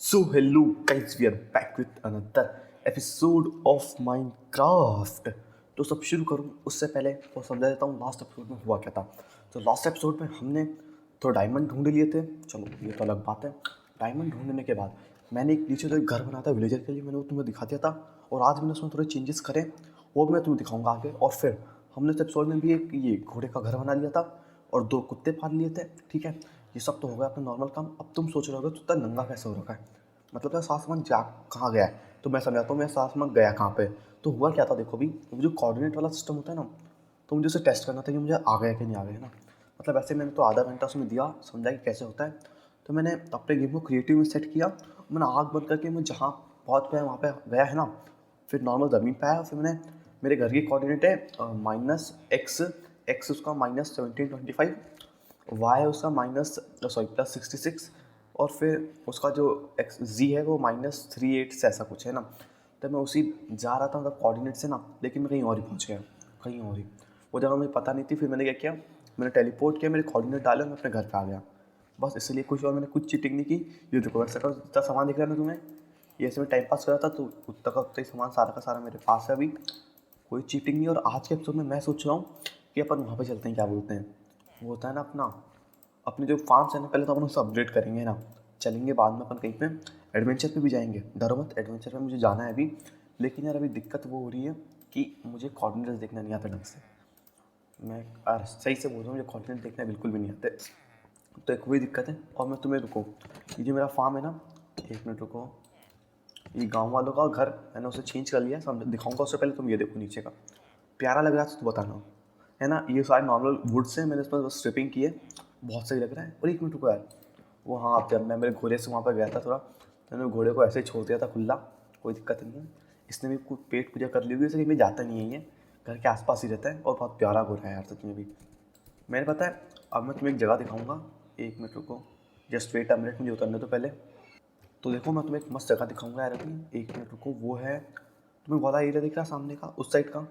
So hello guys, we are back with another episode of Minecraft। तो सब शुरू करूँ उससे पहले वो समझा देता हूँ लास्ट एपिसोड में हुआ क्या था। तो लास्ट एपिसोड में हमने तो डायमंड ढूंढ लिए थे, चलो ये तो अलग बात है। डायमंड ढूंढने के बाद मैंने एक नीचे जो एक घर बनाया था विलेजर के लिए, मैंने वो तुम्हें दिखा दिया था। और आज मैंने उसमें थोड़े चेंजेस करे, वो भी मैं तुम्हें दिखाऊंगा आगे। और फिर हमने इस एपिसोड में भी एक ये घोड़े का घर बना लिया था और 2 कुत्ते पाल लिए थे। ठीक है, ये सब तो हो गया अपना नॉर्मल काम। अब तुम सोच रहे होगे तो इतना नंगा कैसे हो रखा है, मतलब यार सासमान जा कहाँ गया है। तो मैं समझाता हूँ मैं सासमान गया कहाँ पे। तो हुआ क्या था देखो, अभी वो जो कोऑर्डिनेट वाला सिस्टम होता है ना, तो मुझे उसे टेस्ट करना था कि मुझे आ गया कि नहीं आ गया, है ना। मतलब ऐसे मैंने तो आधा घंटा उसमें दिया, समझा कि कैसे होता है। तो मैंने अपने गेम को क्रिएटिव में सेट किया, मैंने आग बंद करके मैं जहाँ पहुँच पाया वहाँ पे गया, है ना। फिर नॉर्मल ज़मीन पे आया, फिर मैंने मेरे घर की कोऑर्डिनेट है माइनस एक्स, एक्स उसका -1725, वाई उसका +66, और फिर उसका जो एक्स जी है वो -38 से ऐसा कुछ है ना। तो मैं उसी जा रहा था मतलब कोऑर्डिनेट से ना, लेकिन मैं कहीं और ही पहुंच गया, कहीं और ही। वो जगह मुझे पता नहीं थी। फिर मैंने क्या किया, मैंने टेलीपोर्ट किया, मेरे कोऑर्डिनेट डाले और मैं अपने घर पे आ गया। बस इसलिए कुछ, और मैंने कुछ चीटिंग नहीं की। ये देखो वैसा का जितना सामान दिख रहा है ना तुम्हें, ये ऐसे में टाइम पास कर रहा था, तो उतना का उतना ही सामान सारा का सारा मेरे पास है अभी, कोई चीटिंग नहीं। और आज के एपिसोड में मैं सोच रहा हूँ कि अपन वहाँ पे चलते हैं, क्या बोलते हैं वो होता है ना अपना, अपने जो फार्म्स है ना, पहले तो अपन उसे अपग्रेड करेंगे ना, चलेंगे बाद में अपन कहीं पे एडवेंचर पे भी जाएंगे। डरो मत, एडवेंचर पे मुझे जाना है अभी। लेकिन यार अभी दिक्कत वो हो रही है कि मुझे कोऑर्डिनेट्स देखना नहीं आता ढंग से। मैं यार सही से बोल रहा हूँ, मुझे कोऑर्डिनेट देखना बिल्कुल भी नहीं आते। तो एक वही दिक्कत है। और मैं तुम्हें रुको, ये जो मेरा फार्म है ना, एक मिनट रुको, ये गाँव वालों का घर मैंने उसे चेंज कर लिया, समझ दिखाऊंगा। उससे पहले तुम ये देखो नीचे का, प्यारा लग रहा है तो बताना, है ना। ये सारे नॉर्मल वुड्स हैं, मैंने इस पर बस स्ट्रिपिंग की है, बहुत सही लग रहा है। और एक मिनट रुको यार, वो हाँ, जब मैं मेरे घोड़े से वहाँ पर गया था थोड़ा, तो मैंने घोड़े को ऐसे ही छोड़ दिया था खुला, कोई दिक्कत नहीं है। इसने भी कुछ पेट पूजा कर ली हुई है, इसलिए मैं जाता नहीं है, ये घर के आसपास ही रहता है। और बहुत प्यारा घोड़ा है यार सच में भी, मैंने पता है। अब मैं तुम्हें एक जगह दिखाऊंगा, एक मिनट रुको, जस्ट वेट अ मिनट, मुझे उतरने दो पहले। तो देखो मैं तुम्हें एक मस्त जगह दिखाऊंगा यार अभी, एक मिनट रुको। वो है, तुम्हें वाला एरिया दिख रहा है सामने का, उस साइड का,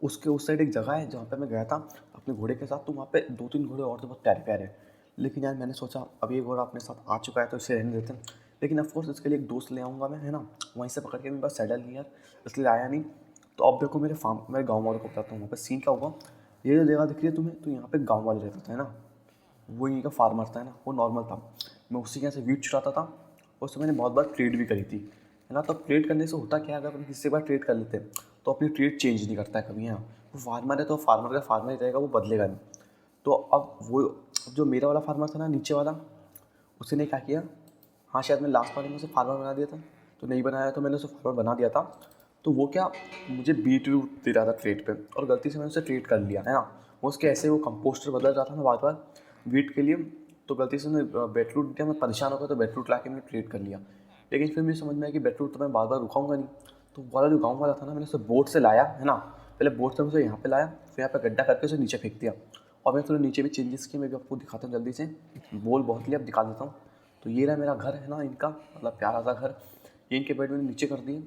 उसके उस साइड एक जगह है जहाँ पे मैं गया था अपने घोड़े के साथ। तो वहाँ पे 2-3 घोड़े और तो बहुत प्यारे प्यारे हैं। लेकिन यार मैंने सोचा अब ये घोड़ा अपने साथ आ चुका है तो इसे रहने देते हैं। लेकिन ऑफकोर्स इसके लिए एक दोस्त ले आऊँगा मैं, है ना। वहीं से पकड़ के, मेरे पास सैडल नहीं यार, इसलिए आया नहीं। तो अब देखो मेरे फार्म, मेरे गाँव वालों को बताता हूँ वहाँ पर सीन क्या हुआ। ये जो जगह दिख रही है तुम्हें, तो यहाँ पे गाँव वाले रहते थे, है ना। वो यहीं का फार्मर था, है ना, वो नॉर्मल था। मैं उसी के यहाँ से वीट चुराता था। उससे मैंने बहुत बार ट्रेड भी करी थी, है ना। तो ट्रेड करने से होता क्या है, अगर अपन किसी से बार ट्रेड कर लेते हैं तो अपनी ट्रेड चेंज नहीं करता है कभी, है ना। वो फार्मर है तो फार्मर का फार्मर ही रहेगा, वो बदलेगा नहीं। तो अब वो जो मेरा वाला फार्मर था ना, नीचे वाला, उसने क्या किया, हाँ शायद मैं लास्ट वाले में उसे फार्मर बना दिया था, तो नहीं बनाया, तो मैंने उसे फार्मर बना दिया था। तो वो क्या, मुझे बीट रूट दे रहा था ट्रेड पे, और गलती से मैंने उसे ट्रेड कर लिया, है ना। वो उसके ऐसे वो कंपोस्टर बदल रहा था ना बार बार वीट के लिए, तो गलती से मैंने बेटरूट दिया। मैं परेशान हो गया तो बेटरूट ला के मैंने ट्रेड कर लिया। लेकिन फिर मुझे समझ में आया कि बेटरूट तो मैं बार बार रुकाऊंगा नहीं। तो वाला जो गाँव वाला था ना, मैंने उसे बोट से लाया, है ना। पहले बोट से उसे यहाँ पे लाया, फिर यहाँ पे गड्ढा करके उसे नीचे फेंक दिया। और मैं थोड़े नीचे भी चेंजेस किए, मैं भी आपको दिखाता हूँ जल्दी से। बोल बहुत लिया, अब दिखा देता हूँ। तो ये रहा मेरा घर, है ना, इनका मतलब प्यारा सा घर। ये इनके बेड मैंने नीचे कर दिए।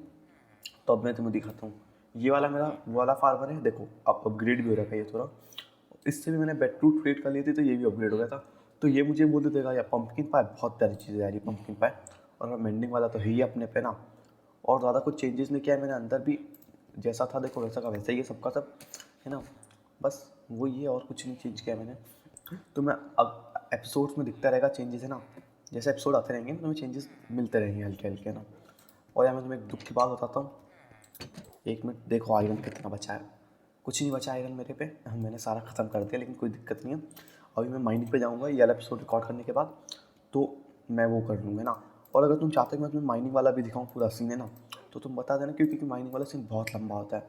तो अब मैं तुम्हें दिखाता हूँ, ये वाला मेरा वो वाला फार्मर है, देखो अब अपग्रेड भी हो रखा है ये थोड़ा। इससे भी मैंने बेटरूट ट्रेड कर ली थी, तो ये भी अपग्रेड हो गया था। तो ये मुझे बोल देगा यार पम्पकिन पाए, बहुत प्यारी चीज़ है यार ये पम्पकिन पाए। और मेंडिंग वाला तो है ही अपने पे ना। और ज़्यादा कुछ चेंजेस नहीं किया है मैंने, अंदर भी जैसा था देखो वैसा का वैसा ही है सबका सब, है ना। बस वो ये, और कुछ नहीं चेंज किया मैंने। तो मैं अब एपिसोड्स में दिखता रहेगा चेंजेस, है ना। जैसे एपिसोड आते रहेंगे तो तुम्हें चेंजेस मिलते रहेंगे हल्के हल्के, ना। और यार मैं तुम्हें एक दुख की बात बताता हूँ, एक मिनट देखो आयरन कितना बचा है। कुछ नहीं बचा आयरन मेरे पे, मैंने सारा ख़त्म कर दिया, लेकिन कोई दिक्कत नहीं है। अभी मैं माइनिंग पे जाऊँगा ये वाला एपिसोड रिकॉर्ड करने के बाद, तो मैं वो कर लूँगा ना। और अगर तुम चाहते हो मैं तुम्हें माइनिंग वाला भी दिखाऊँ पूरा सीन, है ना, तो तुम बता देना, क्योंकि माइनिंग वाला सीन बहुत लंबा होता है।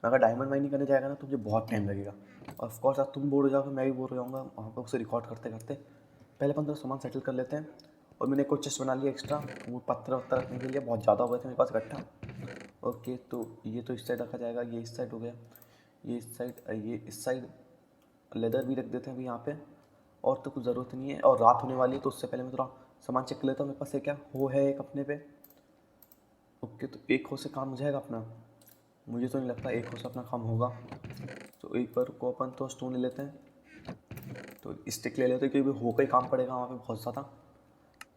मैं अगर डायमंड माइनिंग करने जाएगा ना तो मुझे बहुत टाइम लगेगा। ऑफ कोर्स अब तुम बोर हो जाओगे, मैं भी बोर हो जाऊँगा वहाँ पर उसे रिकॉर्ड करते करते। पहले अपन तो सामान सेटल कर लेते हैं। और मैंने एक और चेस्ट बना लिया एक्स्ट्रा, वो पत्थर वत्थर रखने के लिए, बहुत ज़्यादा हो गए थे मेरे पास इकट्ठा। ओके, तो ये तो इस साइड रखा जाएगा, ये इस साइड हो गया, ये इस साइड, ये इस साइड। लेदर भी रख देते हैं अभी यहाँ पे। और तो कुछ ज़रूरत नहीं है, और रात होने वाली है, तो उससे पहले मैं थोड़ा सामान चेक कर लेता हूँ। मेरे पास है क्या, वो है एक अपने पे। ओके, तो एक हो से काम हो जाएगा अपना, मुझे तो नहीं लगता एक हो से अपना काम होगा। तो एक बार को अपन तो स्टोन ले लेते हैं, तो स्टिक ले लेते हैं, क्योंकि हो का ही काम पड़ेगा वहाँ पे बहुत ज़्यादा।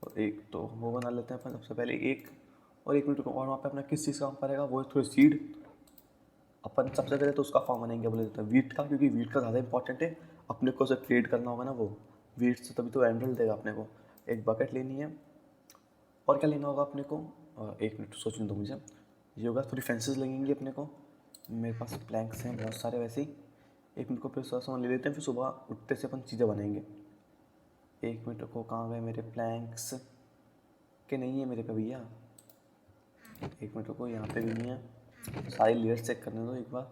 और एक तो वो बना लेते हैं अपन सबसे पहले एक, और 1 मिनट रुको। और वहाँ पे अपना किस चीज़ का काम पड़ेगा, वो है थोड़ी सीड। अपन सबसे पहले तो उसका फॉर्म बनाएंगे, बोले देते हैं वीट का, क्योंकि वीट का ज़्यादा इंपॉर्टेंट है। अपने को उसे ट्रेड करना होगा ना वो वीट से, तभी तो एमरल्ड देगा अपने को। एक बकेट लेनी है, और क्या लेना होगा अपने को, 1 मिनट सोचने दो मुझे। ये होगा, थोड़ी फेंसेस लगेंगी अपने को। मेरे पास प्लैंक्स हैं बहुत सारे वैसे ही। 1 मिनट को फिर सामान ले लेते हैं, फिर सुबह उठते से अपन चीज़ें बनाएंगे। 1 मिनट को, कहाँ गए मेरे प्लैंक्स, के नहीं है मेरे पे भैया। 1 मिनट को, यहाँ पे भी नहीं है। सारी लेयर्स चेक करने दो एक बार।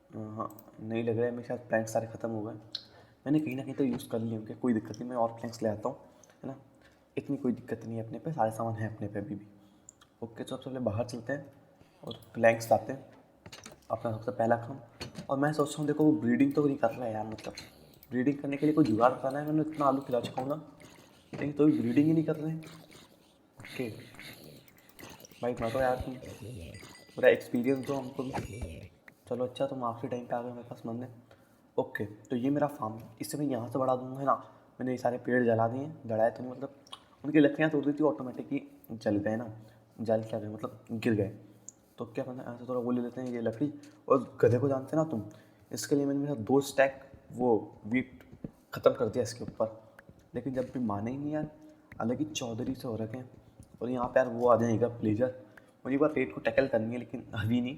हाँ, नहीं लग रहा है, मेरे साथ प्लैंक्स सारे ख़त्म हो गए। मैंने कहीं ना कहीं तो यूज़ कर लिए होंगे, कोई दिक्कत नहीं, मैं और प्लैंक्स ले आता हूँ, है ना। इतनी कोई दिक्कत नहीं है, अपने पे सारे सामान है अपने पे अभी भी। ओके, तो सबसे पहले बाहर चलते हैं और प्लैंक्स लाते हैं, अपना सबसे पहला काम। और मैं सोच रहा हूँ, देखो वो ब्रीडिंग तो नहीं कर रहा है यार, मतलब ब्रीडिंग करने के लिए कोई जुगाड़ करना है। मैंने इतना आलू खिला चुका हूँ ना, लेकिन तो भी ब्रीडिंग ही नहीं कर रहे हैं। ओके भाई, मैं तो यार, तुम पूरा एक्सपीरियंस दो हमको भी। चलो अच्छा, तुम आखिरी टाइम पे आ गए मेरे पास मरने। ओके, तो ये मेरा फार्म है, इससे मैं यहाँ से बढ़ा दूँगा, है ना। मैंने ये सारे पेड़ जला दिए, जलाए तो नहीं, मतलब उनकी लकड़ियाँ तोड़ दी थी, ऑटोमेटिकली जल गए ना। जल क्या गए, मतलब गिर गए। तो क्या करना है, ऐसे थोड़ा वो ले लेते हैं ये लकड़ी। और गधे को जानते हैं ना तुम, इसके लिए मैंने मेरा 2 स्टैक वो वीट ख़त्म कर दिया इसके ऊपर। लेकिन जब भी माने ही नहीं यार, अलग ही चौधरी से हो रखे हैं। और यहाँ पे यार वो आ जाएगा प्लेजर, मुझे एक बार पेट को टैकल करनी है, लेकिन अभी नहीं।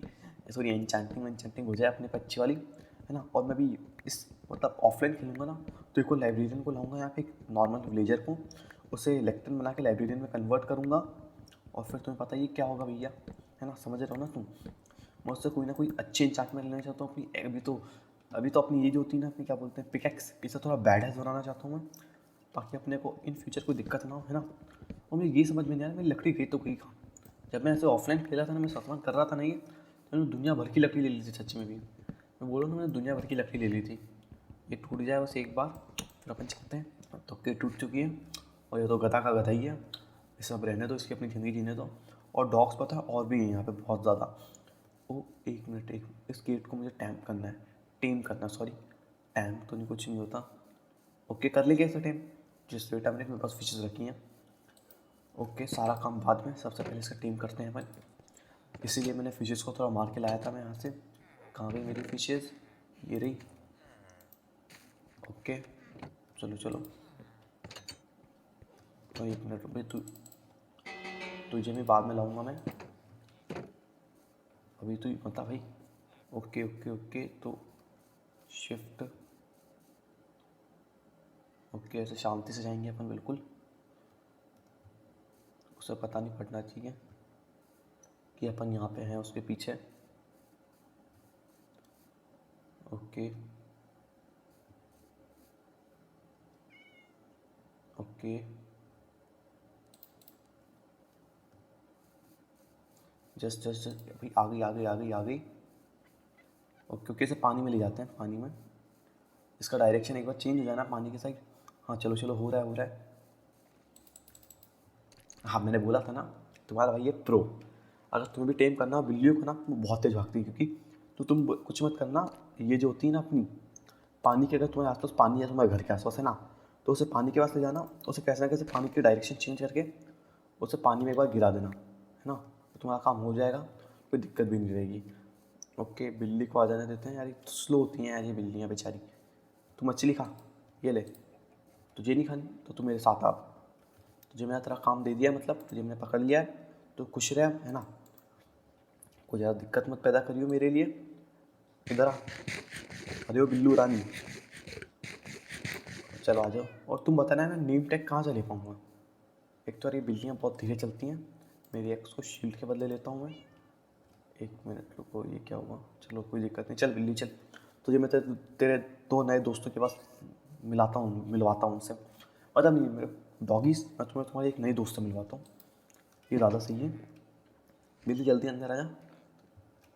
सॉरी, एन्चेंटिंग हो जाए अपने पे अच्छी वाली, है ना। और मैं भी इस मतलब ऑफलाइन खेलूँगा ना, तो एक लाइब्रेरियन को लाऊंगा यहाँ पे, एक नॉर्मल विलेजर को, उसे लेक्टन बना के लाइब्रेरियन में कन्वर्ट करूँगा। और फिर तुम्हें पता ही क्या होगा भैया, है ना, समझ रहे हो ना तुम। मैं उससे कोई ना कोई अच्छी इंचार्टमेंट लेना चाहता हूँ अपनी। अभी तो अपनी ये जो होती है ना, अपनी क्या बोलते हैं, पिकैक्स, इसे थोड़ा बैड हैज़ बनाना चाहता हूँ मैं, ताकि अपने को इन फ्यूचर कोई दिक्कत ना हो, है ना। और मुझे ये समझ में नहीं आ रहा, मेरी लकड़ी गई तो गई कहाँ। जब मैं ऐसे ऑफलाइन खेला था ना, मैं सामान कर रहा था ना ये, तो मैंने दुनिया भर की लकड़ी ले ली थी सच में भी। मैं बोल रहा हूँ ना, मैंने दुनिया भर की लकड़ी ले ली थी। ये टूट जाए बस एक बार, फिर अपन चलते हैं। तो के टूट चुकी है, और ये तो गधा का गधा ही है, इसे अब रहने दो, इसकी अपनी ज़िंदगी जीने दो। और डॉग्स पता है और भी हैं यहाँ पे बहुत ज़्यादा। ओ 1 मिनट, इस गेट को मुझे टैम करना है, टेम करना, सॉरी, टैम तो नहीं, कुछ नहीं होता। ओके, कर लेंगे ऐसा टेम, जिस वेट मेरे पास फिशेज़ रखी हैं। ओके, सारा काम बाद में, सबसे पहले इसका टीम करते हैं अपन। इसीलिए मैंने फिशेज़ को थोड़ा मार के लाया था मैं यहाँ से। कहाँ गई मेरी फिशेज़, ये रही। ओके, चलो चलो। तो 1 मिनट रुपये, तुझे मैं बाद में लाऊंगा मैं, अभी तो बता भाई। ओके ओके ओके, तो शिफ्ट। ओके, ऐसे शांति से जाएंगे अपन बिल्कुल, उसे पता नहीं पड़ना चाहिए कि अपन यहाँ पे हैं उसके पीछे। Okay okay, just just just भाई, आ गई आ गई आ गई आ गई। ओके ओके, इसे पानी में ले जाते हैं, पानी में। इसका डायरेक्शन एक बार चेंज हो जाए ना पानी के साइड। हाँ चलो चलो, हो रहा है हो रहा है। हाँ, मैंने बोला था ना, तुम्हारा भाई है प्रो। अगर तुम्हें भी टेम करना हो बिल्लियों को ना, वो बहुत तेज भागती है, क्योंकि तो तुम कुछ मत करना। ये जो होती है ना अपनी पानी के, अगर तुम्हारे आसपास पानी है, तुम्हारे घर के आसपास है ना, तो उसे पानी के पास ले जाना, उसे कैसे ना कैसे पानी की डायरेक्शन चेंज करके उसे पानी में एक बार गिरा देना, है ना, तो तुम्हारा काम हो जाएगा, कोई दिक्कत भी नहीं रहेगी। ओके, बिल्ली को आ जाने देते हैं यार, ये स्लो होती हैं यार ये बिल्लियाँ बेचारी। तू मछली खा, ये ले। तुझे नहीं खानी तो तू मेरे साथ आ। तुझे मैंने तेरा काम दे दिया, मतलब तुझे मैंने पकड़ लिया है, तो खुश रह, है ना। कोई ज़्यादा दिक्कत मत पैदा करियो मेरे लिए। इधर आ, अरे ओ बिल्लू रानी, चलो आ जाओ। और तुम बताना है मैं नेम टैग कहाँ से ले पाऊँगा। एक तो यार ये बिल्लियाँ बहुत धीरे चलती हैं, मेरी एक्स को शील्ड के बदले लेता हूँ मैं। 1 मिनट रुको, ये क्या हुआ, चलो कोई दिक्कत नहीं, चल बिल्ली चल। तुझे मैं तेरे 2 नए दोस्तों के पास मिलवाता हूँ उनसे, मतलब नहीं मेरे डॉगीज, मैं तुम्हारे एक नए दोस्त से मिलवाता हूँ, ये ज़्यादा सही है। बिल्ली जल्दी अंदर आ जा,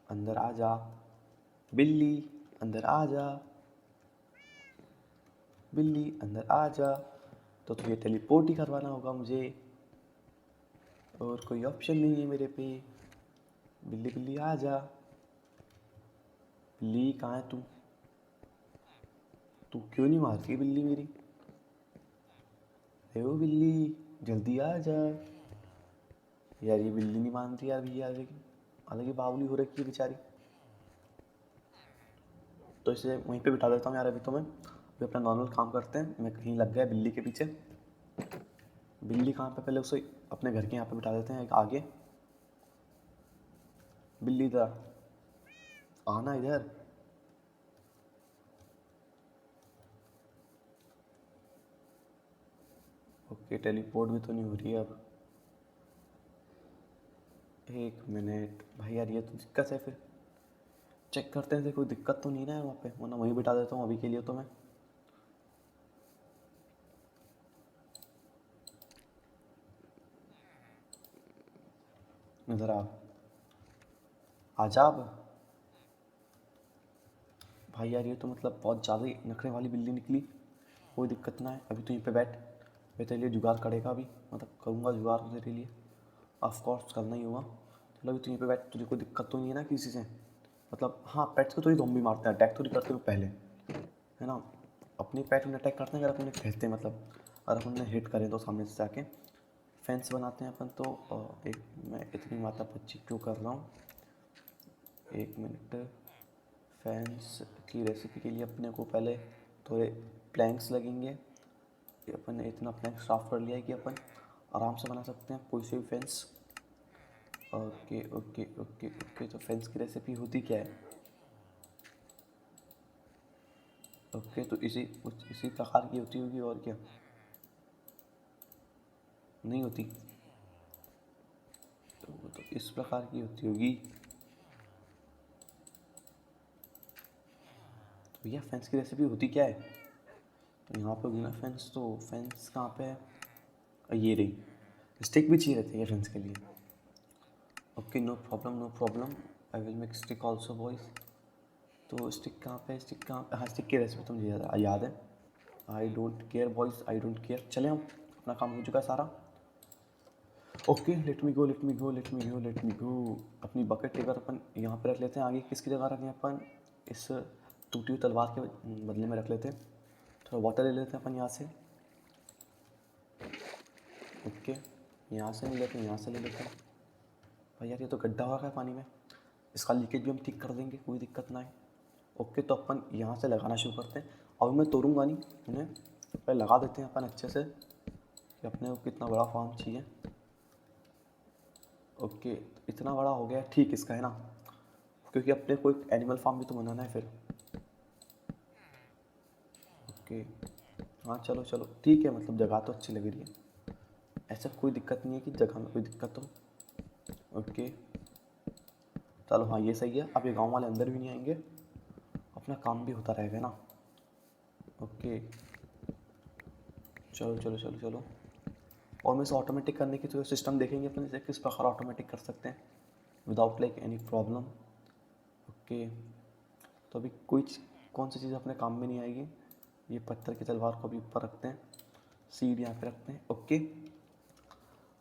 अंदर आ जा बिल्ली, अंदर आ जा बिल्ली, अंदर आ जा। तो तुझे टेलीपोर्ट ही करवाना होगा मुझे, और कोई ऑप्शन नहीं है मेरे पे। बिल्ली बिल्ली आ जा, बिल्ली कहाँ है तू, तू क्यों नहीं मारती बिल्ली मेरी। अरे ओ बिल्ली, जल्दी आ जा यार। ये बिल्ली नहीं मान रही यार भैया, लेकिन अलग ही बावली हो रखी है बेचारी। तो इसे वहीं पे बिठा देता हूँ यार। अभी तो मैं अभी अपना नॉर्मल काम करते हैं। मैं कहीं लग गया बिल्ली के पीछे। बिल्ली कहाँ पे, पहले उसे अपने घर के यहाँ पे बिठा देते हैं, एक आगे। बिल्ली इधर आना, इधर। ओके, टेलीपोर्ट भी तो नहीं हो रही है अब। एक मिनट भाई यार, ये तो दिक्कत है। फिर चेक करते हैं कोई दिक्कत तो नहीं ना है वहाँ पे, वरना वहीं बिठा देता हूँ अभी के लिए तो मैं। इधर आ जा अब। भाई यार ये तो मतलब बहुत ज़्यादा ही नखरे वाली बिल्ली निकली। कोई दिक्कत ना है, अभी तो यहीं पे बैठ। मैं तेरे लिए जुगाड़ करेगा अभी, मतलब करूँगा जुगाड़ तेरे लिए। ऑफ कोर्स करना ही होगा। चलो अभी तो यहीं पे बैठ, तुझे कोई दिक्कत तो नहीं है ना किसी से? मतलब हाँ, पेट्स को तो ही ज़ॉम्बी मारते हैं, अटैक तो नहीं करते वो पहले, है ना। अपने पेट में अटैक करते हैं अगर अपन उन्हें खेलते हैं, मतलब अगर अपन उन्हें हिट करें तो सामने से जाके। फेंस बनाते हैं अपन तो। एक मैं इतनी माता पच्ची क्यों कर रहा हूँ, एक मिनट। फैंस की रेसिपी के लिए अपने को पहले थोड़े प्लैंक्स लगेंगे। ये अपन ने इतना प्लैंक साफ कर लिया है कि अपन आराम से बना सकते हैं कोई से भी fence. Okay okay okay okay, तो फेंस की रेसिपी होती क्या है? ओके, तो इसी कुछ इसी प्रकार की होती होगी, और क्या नहीं होती? तो वो तो इस प्रकार की होती होगी। तो भैया फेंस की रेसिपी होती क्या है? तो यहाँ पे होगी ना फेंस, तो फेंस कहाँ पे है? ये रही। स्टिक भी चाहिए रहती है फेंस के लिए। Okay, no problem no problem, I will make stick also boys. तो स्टिक कहाँ पे, स्टिक कहाँ पे? हाँ, स्टिक की रेसिपी तो मुझे याद है। I don't care boys, I don't care. चले हम, अपना काम हो चुका है सारा। Okay, let me go let me go let me go let me go. अपनी बकेट एक बार अपन यहाँ पे रख लेते हैं। आगे किसकी जगह रखें अपन? इस टूटी हुई तलवार के बदले में रख लेते हैं। थोड़ा वाटर ले लेते हैं अपन यहाँ से। ओके, यहाँ से नहीं लेते, यहाँ से ले लेते हैं। भाई यार ये तो गड्ढा हो रखा है पानी में, इसका लीकेज भी हम ठीक कर देंगे, कोई दिक्कत ना है। ओके, तो अपन यहाँ से लगाना शुरू करते हैं। और मैं तोड़ूंगा नहीं उन्हें, पहले लगा देते हैं अपन अच्छे से कि अपने को कितना बड़ा फार्म चाहिए। ओके, इतना बड़ा हो गया ठीक इसका, है ना, क्योंकि अपने को एक एनिमल फार्म भी तो बनाना है फिर। ओके, हाँ चलो चलो ठीक है, मतलब जगह तो अच्छी लग रही है, ऐसा कोई दिक्कत नहीं है कि जगह में कोई दिक्कत हो। ओके चलो, हाँ ये सही है। अब ये गांव वाले अंदर भी नहीं आएंगे, अपना काम भी होता रहेगा ना। ओके चलो चलो चलो चलो। और मैं इसे ऑटोमेटिक करने की तो सिस्टम देखेंगे अपन, इसे किस प्रकार ऑटोमेटिक कर सकते हैं without like any problem. Okay, तो अभी कौन सी चीज़ अपने काम में नहीं आएगी? ये पत्थर की तलवार को भी ऊपर रखते हैं, सीड यहाँ पे रखते हैं। ओके,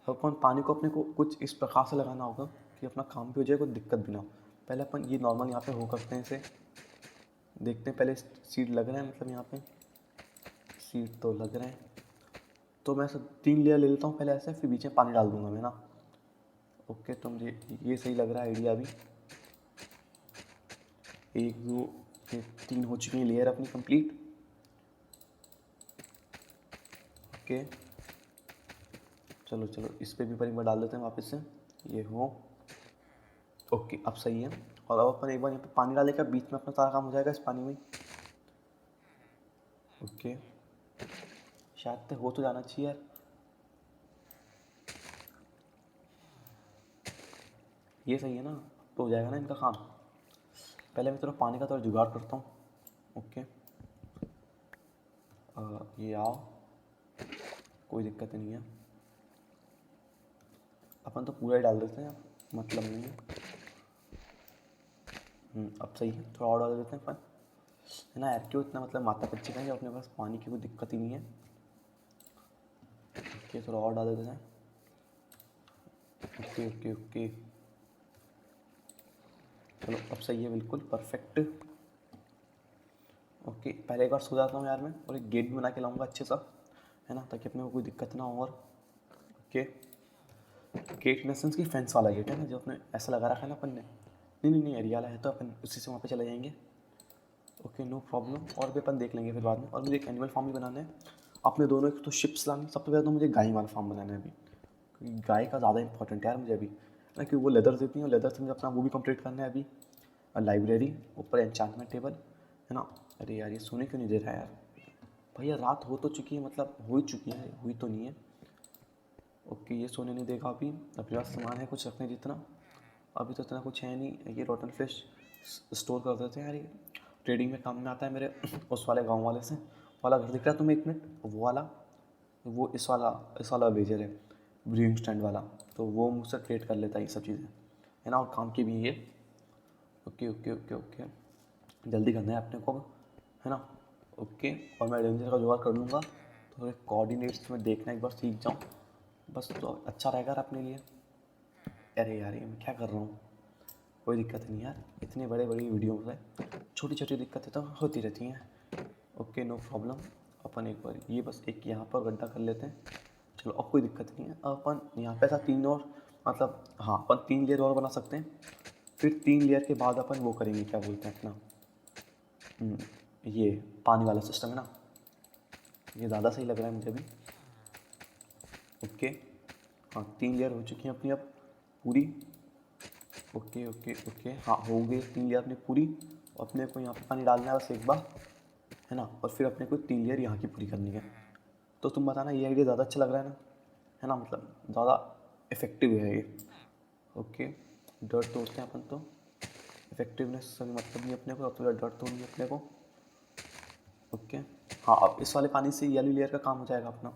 अब अपन पानी को अपने को कुछ इस प्रकार से लगाना होगा कि अपना काम भी हो जाए, कोई दिक्कत भी ना हो। पहले अपन ये नॉर्मल यहाँ पे हो करते हैं, इसे देखते हैं पहले। सीड लग रहे हैं, मतलब यहाँ पे सीड तो लग रहे हैं। तो मैं सब 3 लेयर ले लेता हूँ पहले ऐसे, फिर बीच में पानी डाल दूंगा मैं ना। ओके, तो मुझे ये सही लग रहा है आइडिया अभी। 1 2 3 हो चुकी है लेयर अपनी कंप्लीट। ओके चलो चलो, इस पर भी पर एक बार डाल देते हैं वापस से, ये हो। ओके, अब सही है। और अब अपन एक बार यहाँ पे पानी डालेगा, बीच में अपना सारा काम हो जाएगा इस पानी में। ओके, शायद तक हो तो जाना चाहिए यार। ये सही है ना, तो हो जाएगा ना इनका काम। पहले मैं थोड़ा पानी का थोड़ा जुगाड़ करता हूँ। ओके, ये आओ, कोई दिक्कत नहीं है। अपन तो पूरा ही डाल देते हैं, मतलब नहीं है। अब सही है, थोड़ा और डाल देते हैं अपन, है ना यार। क्यों इतना मतलब माथा पच्ची का, जब अपने पास पानी की कोई दिक्कत ही नहीं है। ओके, थोड़ा और डाल देते हैं। ओके ओके ओके, चलो अब सही है, बिल्कुल परफेक्ट। ओके, पहले एक बार सो जाता हूँ यार मैं, और एक गेट भी बना के लाऊंगा अच्छे सा, है ना, ताकि अपने को कोई दिक्कत ना हो। और ओके, गेट नेसेंस की फेंस वाला गेट है ना, जो अपने ऐसा लगा रखा है ना अपन ने। नहीं एरिया वाला है तो अपन उसी से वहाँ पे चले जाएंगे। ओके नो प्रॉब्लम, और भी अपन देख लेंगे फिर बाद में। और मुझे एक एनिमल फार्म भी बनाना है। अपने दोनों एक तो शिप्स लानी, सबसे पहले तो मुझे गाय वाला फार्म बनाना है अभी, क्योंकि गाय का ज़्यादा इंपॉर्टेंट है यार मुझे अभी ना, क्योंकि वो लेदर देती है और लेदर से मुझे अपना वो भी कंप्लीट करना है अभी। लाइब्रेरी, ऊपर एन्चांटमेंट टेबल है ना। अरे यार ये सोने क्यों नहीं दे रहा है यार भैया, रात हो तो चुकी है, मतलब हो ही चुकी है, हुई तो नहीं है। ओके ये सोने नहीं देगा अभी। अपने पास सामान है कुछ रखने जितना, अभी तो इतना कुछ है नहीं। ये रॉटन फिश स्टोर कर देते हैं यार, ये ट्रेडिंग में काम में आता है मेरे। उस वाले गांव वाले से वाला घर दिख रहा है तुम्हें, एक मिनट, वो वाला, वो इस वाला वेजर है, ब्रीइंग स्टैंड वाला, तो वो मुझसे ट्रेड कर लेता है ये सब चीज़ें, है ना, और काम की भी ये। ओके ओके ओके ओके, जल्दी करना है अपने को, है ना। ओके, और मैं रेंजर का जुगाड़ कर लूँगा, थोड़े कोऑर्डिनेट्स में देखना एक बार सीख जाऊँ बस, तो अच्छा रहेगा अपने लिए। अरे यार ये मैं क्या कर रहा हूँ, कोई दिक्कत नहीं यार, इतनी बड़े बड़ी वीडियो में छोटी छोटी दिक्कतें तो होती रहती हैं। ओके नो प्रॉब्लम, अपन एक बार ये बस एक यहाँ पर गड्ढा कर लेते हैं। चलो अब कोई दिक्कत नहीं है। अब अपन यहाँ पे ऐसा 3 और, मतलब हाँ अपन 3 लेयर और बना सकते हैं। फिर 3 लेयर के बाद अपन वो करेंगे, क्या बोलते हैं अपना, ये पानी वाला सिस्टम है ना, ये ज़्यादा सही लग रहा है मुझे अभी। ओके, हाँ 3 लेयर हो चुकी हैं अपनी अब पूरी। ओके ओके ओके, हाँ हो गई 3 लेयर अपनी पूरी। अपने को यहाँ पे पानी डालना है बस एक बार, है ना, और फिर अपने को 3 लेयर यहाँ की पूरी करनी है। तो तुम बताना ये आइडिया ज़्यादा अच्छा लग रहा है ना, मतलब ज़्यादा इफेक्टिव है ये। ओके, डर्ट तोड़ते हैं अपन तो, इफेक्टिवनेस से मतलब नहीं अपने को, अब तो डर्ट तोड़नी है अपने को। ओके, हाँ अब इस वाले पानी से येलो लेयर का काम हो जाएगा अपना।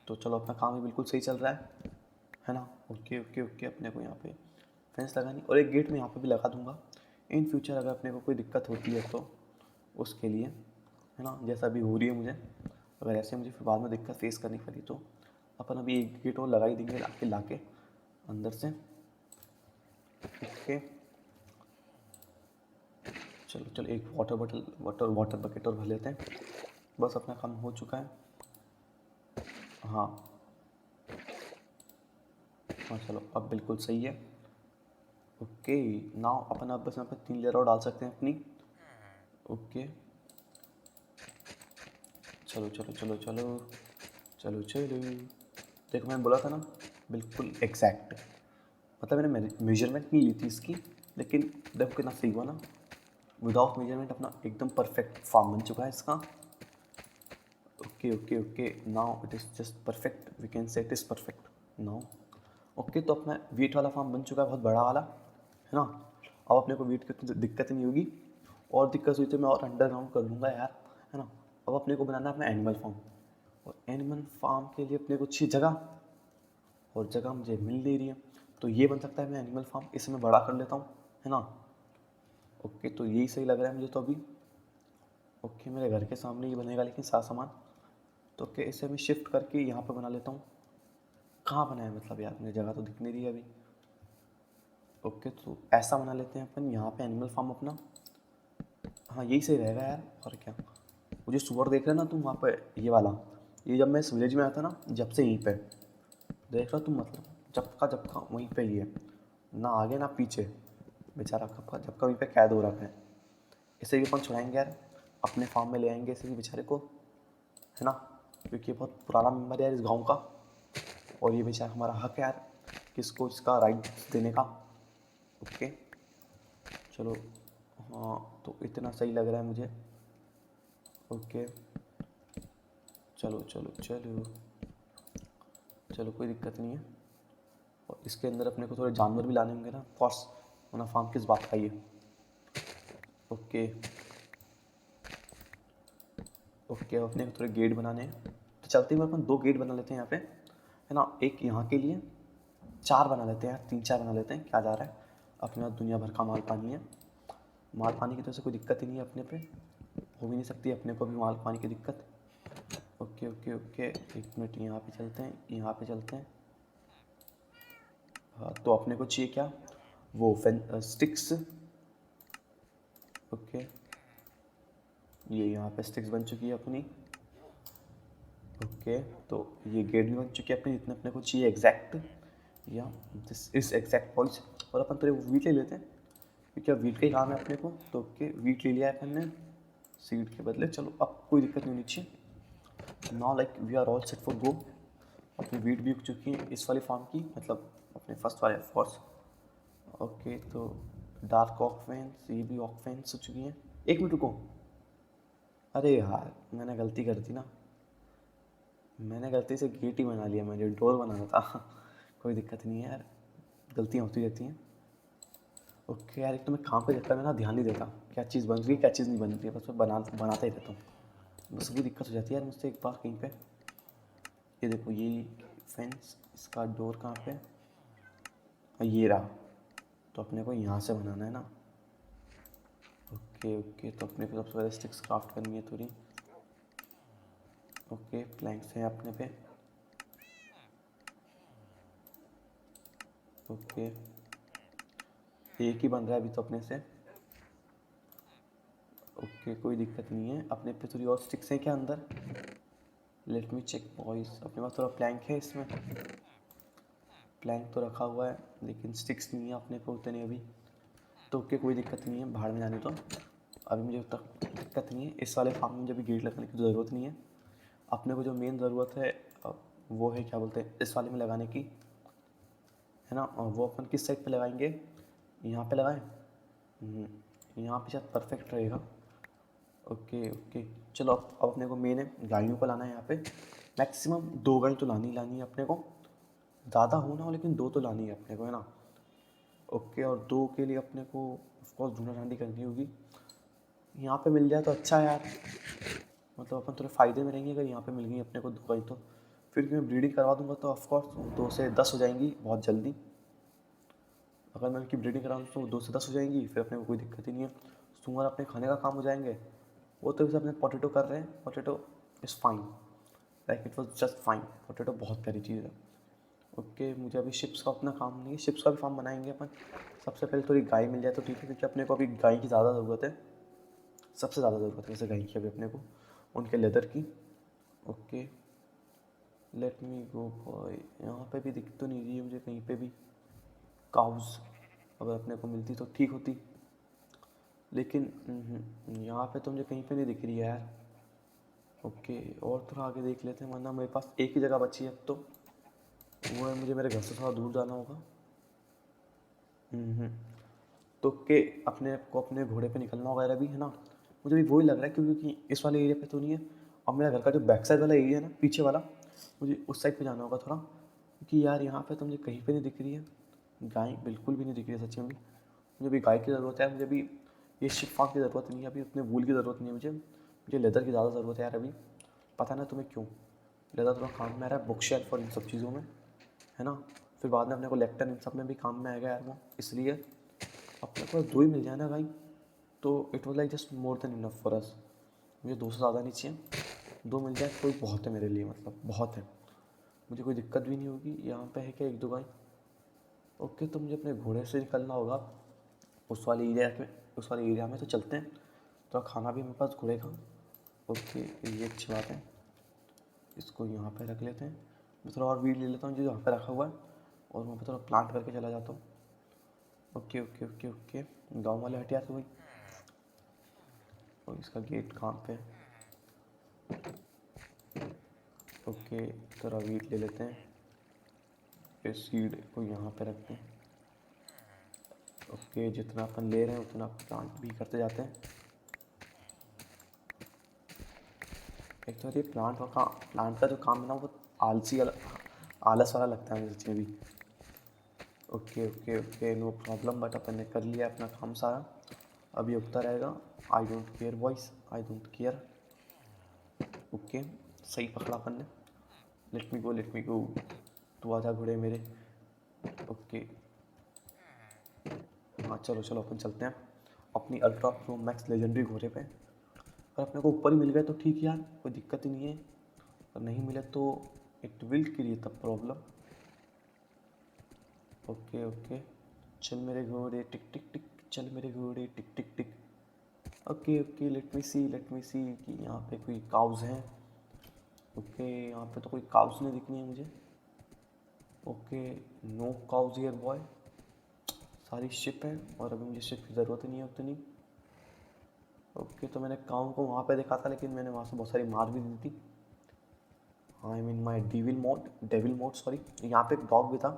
तो चलो अपना काम भी बिल्कुल सही चल रहा है ना। ओके ओके ओके, अपने को यहाँ पे फेंस लगानी, और एक गेट में यहाँ पे भी लगा दूंगा इन फ्यूचर, अगर अपने को कोई दिक्कत होती है तो उसके लिए, है ना, जैसा अभी हो रही है मुझे। अगर ऐसे मुझे फिर बाद में दिक्कत फेस करनी पड़ी तो अपन अभी एक गेट और लगा ही देंगे लाके अंदर से। ओके चलो चलो, एक वाटर बकेट और भर लेते हैं, बस अपना काम हो चुका है। हाँ हाँ चलो अब बिल्कुल सही है। ओके नाउ अपन अब बस यहाँ पे 3 लेयर और डाल सकते हैं अपनी। ओके चलो चलो चलो चलो चलो चलो, देखो मैंने बोला था ना बिल्कुल एग्जैक्ट, मतलब मैंने मेजरमेंट नहीं ली थी इसकी, लेकिन देखो कितना सही हुआ ना, विदाउट मेजरमेंट अपना एकदम परफेक्ट फार्म बन चुका है इसका। Okay okay okay, now it is just perfect, we can say it is perfect now. Okay तो अपना वीट वाला फार्म बन चुका है, बहुत बड़ा वाला, है ना। अब अपने को वीट की उतनी दिक्कत नहीं होगी, और दिक्कत हुई तो मैं और अंडरग्राउंड कर लूँगा यार, है ना। अब अपने को बनाना है अपना एनिमल फार्म, और एनिमल फार्म के लिए अपने को अच्छी जगह, और जगह मुझे मिल नहीं रही है, तो ये बन सकता है मैं एनिमल फार्म, इसे मैं बड़ा कर लेता हूँ, है ना। ओके तो यही सही लग रहा है मुझे तो अभी। ओके मेरे घर के सामने ही बनेगा लेकिन सारा सामान, तो ओके इसे मैं शिफ्ट करके यहाँ पर बना लेता हूँ। कहाँ बनाया मतलब यार, मुझे जगह तो दिख नहीं रही है अभी। ओके तो ऐसा बना लेते हैं अपन यहाँ पे एनिमल फार्म अपना, हाँ यही सही रहेगा यार, और क्या। वो जो सुअर देख रहे हो ना तुम वहाँ पे, ये वाला, ये जब मैं इस विलेज में आया था ना, जब से यहीं पे देख रहा तुम, मतलब जब का वहीं पे ही है, ना आगे ना पीछे, बेचारा कब का जब का वहीं पे कैद हो रखा है। इसे भी अपन छुड़ाएंगे यार, अपने फार्म में ले आएंगे इसे भी बेचारे को, है ना, क्योंकि ये बहुत पुराना मेम्बर है यार इस गाँव का, और ये बेचारा हमारा हक है यार किसको इसका राइट देने का। ओके चलो, हाँ तो इतना सही लग रहा है मुझे। ओके चलो चलो चलो चलो, कोई दिक्कत नहीं है। और इसके अंदर अपने को थोड़े जानवर भी लाने होंगे ना, फॉर्स, वरना फार्म किस बात का ये। ओके ओके, अपने को थोड़े गेट बनाने हैं, तो चलते हुए अपन 2 गेट बना लेते हैं यहाँ पे, है ना। एक यहाँ के लिए, 4 बना लेते हैं यार, 3-4 बना लेते हैं, क्या जा रहा है, अपने पास दुनिया भर का माल पानी है। माल पानी की तरह से कोई दिक्कत ही नहीं है अपने पे, हो भी नहीं सकती अपने को भी माल पानी की दिक्कत। ओके ओके ओके, एक मिनट, यहाँ पे चलते हैं, यहाँ पे चलते हैं। हाँ तो अपने को चाहिए क्या, वो स्टिक्स। ओके ये यहाँ पे स्टिक्स बन चुकी है अपनी। ओके, तो ये गेट भी बन चुकी है अपनी, जितने अपने को चाहिए एग्जैक्ट, या दिस इज एग्जैक्ट पॉइंट्स। और अपन थोड़े वीट ले लेते हैं क्योंकि अब वीट का ही काम है अपने को। तो ओके, वीट ले लिया है अपन ने सीड के बदले। चलो अब कोई दिक्कत नहीं होनी चाहिए। Now like we are all set for go. अपनी वीट भी उग चुकी है इस वाली फार्म की, मतलब अपने फर्स्ट वाले ऑफ कोर्स। ओके, तो डार्क ऑक फैंस, ये भी ऑक फैंस हो चुकी हैं। एक मिनट रुको, अरे यार मैंने गलती कर दी ना, मैंने गलती से गेट ही बना लिया, मुझे डोर बनाना था। कोई दिक्कत नहीं है यार, गलतियाँ होती रहती हैं। ओके यार, एक तो मैं काम पे चक्कर में ना ध्यान नहीं देता क्या चीज़ बन रही है क्या चीज़ नहीं बन रही है, बस मैं बनाता ही रहता हूँ। बस वही दिक्कत हो जाती है यार मुझसे एक बार कहीं पे। ये देखो, ये फेंस, इसका डोर कहाँ पे है? ये रहा। तो अपने को यहाँ से बनाना है ना। ओके ओके, तो अपने को सबसे पहले स्टिक्स क्राफ्ट करनी है थोड़ी। ओके, प्लैंक्स हैं अपने पे। ओके, एक ही बन रहा है अभी तो अपने से। ओके, कोई दिक्कत नहीं है। अपने पे थोड़ी और स्टिक्स हैं क्या अंदर? लेट मी चेक बॉयज, अपने पास थोड़ा प्लैंक है इसमें। प्लैंक तो रखा हुआ है लेकिन स्टिक्स नहीं है अपने को उतने अभी। तो ओके, कोई दिक्कत नहीं है, बाहर में जाने तो अभी मुझे उतना दिक्कत नहीं है। इस वाले फार्म में मुझे अभी गेट लगाने की ज़रूरत नहीं है। अपने को जो मेन ज़रूरत है वो है क्या बोलते हैं इस वाले में लगाने की, है ना। और वो अपन किस साइड पे लगाएंगे? यहाँ पे लगाएं। यहाँ पे शायद परफेक्ट रहेगा। ओके ओके, चलो अब अपने को मेन है गाड़ियों को लाना है यहाँ पे। मैक्सिमम 2 गाड़ी तो लानी है अपने को, ज़्यादा हो ना हो लेकिन 2 तो लानी है अपने को, है ना। ओके, और 2 के लिए अपने को ऑफकोर्स ढूंढा ढांडी करनी होगी। यहाँ पे मिल जाए तो अच्छा है यार, मतलब अपन थोड़े फ़ायदे में रहेंगे अगर यहाँ पे मिल गई अपने को 2 गाड़ी तो। फिर मैं ब्रीडिंग करवा दूँगा तो ऑफकोर्स 2 से 10 हो जाएंगी बहुत जल्दी। अगर मैं उनकी ब्रीडिंग करा दूँ तो 2 से 10 हो जाएंगी, फिर अपने को कोई दिक्कत ही नहीं है। सुअर अपने खाने का काम हो जाएंगे। वो तो वैसे अपने पोटैटो कर रहे हैं, potato is fine, like it was just fine. Potato बहुत प्यारी चीज़ है। ओके, मुझे अभी शिप्स का अपना काम नहीं है, शिप्स का भी फार्म बनाएंगे अपन। सबसे पहले थोड़ी गाय मिल जाए तो ठीक है क्योंकि अपने को अभी गाय की ज़्यादा ज़रूरत है, सबसे ज़्यादा ज़रूरत है वैसे गाय की अभी अपने को, उनके लेदर की। ओके, लेट मी गो बॉय। यहाँ पे भी दिख तो नहीं रही है मुझे कहीं पे भी काउज, अगर अपने को मिलती तो ठीक होती, लेकिन यहाँ पे तो मुझे कहीं पे नहीं दिख रही है यार। ओके, और थोड़ा आगे देख लेते हैं, वरना मेरे पास एक ही जगह बची है अब तो, वो है मुझे मेरे घर से थोड़ा दूर जाना होगा। हम्म, तो के अपने को अपने घोड़े पे निकलना वगैरह भी है ना। मुझे भी वही लग रहा है क्योंकि इस वाले एरिया पे तो नहीं है। और मेरा घर का जो बैक साइड वाला एरिया है ना, पीछे वाला, मुझे उस साइड पे जाना होगा थोड़ा, क्योंकि यार यहाँ पे तो मुझे कहीं पे नहीं दिख रही है गाय, बिल्कुल भी नहीं दिख रही है सच्ची में भी। मुझे भी गाय की ज़रूरत है, मुझे भी ये शिप फार्म की ज़रूरत नहीं है अभी, अपने वूल की ज़रूरत नहीं है मुझे लेदर की ज़्यादा ज़रूरत है यार अभी। पता ना तुम्हें क्यों, लेदर थोड़ा काम में आ रहा है, बुक शेल्फ और इन सब चीज़ों में, है ना। फिर बाद में अपने को लेक्टन इन सब में भी काम में आएगा यार वो, इसलिए अपने को 2 ही मिल जाए ना भाई, तो it was like just more than enough for us. मुझे 2 से ज़्यादा नहीं चाहिए, 2 मिल जाए तो बहुत है मेरे लिए, मतलब बहुत है, मुझे कोई दिक्कत भी नहीं होगी। यहाँ पे है क्या 1-2 गाय? ओके, तो मुझे अपने घोड़े से निकलना होगा उस वाले एरिया में तो चलते हैं। तो खाना भी मेरे पास घोड़े का। ओके, ये अच्छी बात है, इसको यहाँ पे रख लेते हैं। मैं थोड़ा और वीड ले लेता हूँ जो यहाँ पे रखा हुआ है, और वहाँ पे थोड़ा प्लांट करके चला जाता हूँ। ओके ओके ओके ओके, गाँव वाले हटिया तो भाई। और इसका गेट कहाँ पे है? ओके, थोड़ा वीट ले लेते हैं, फिर सीड को यहाँ पे रखते हैं। ओके, जितना अपन ले रहे हैं उतना प्लांट भी करते जाते हैं। एक तो ये प्लांट का जो काम है ना वो आलस वाला लगता है मुझे सच में भी। Okay okay okay, no problem, but अपन ने कर लिया अपना काम सारा, अभी उगता रहेगा। I don't care voice, I don't care. Okay, सही पकड़ा अपन ने। लेट मी गो, तू आजा घोड़े मेरे। ओके, हाँ चलो चलो अपन चलते हैं अपनी अल्ट्रा प्रो मैक्स लेजेंडरी घोड़े पे। अगर अपने को ऊपर ही मिल गए तो ठीक यार, कोई दिक्कत ही नहीं है, अगर नहीं मिले तो it will create the problem. Okay okay, चल मेरे घोड़े टिक टिक टिक, चल मेरे घोड़े टिक टिक टिक। ओके ओके, लेट मी सी कि यहाँ पे कोई काउज हैं। ओके यहाँ पे तो कोई काउस नहीं दिखनी है मुझे। Okay no cows here boy. सारी शिप है और अभी मुझे शिप की ज़रूरत ही नहीं है उतनी। ओके तो मैंने काउ को वहाँ पे देखा था, लेकिन मैंने वहाँ से बहुत सारी मार भी दी थी। I mean my devil mode sorry. यहाँ पे एक डॉग भी था,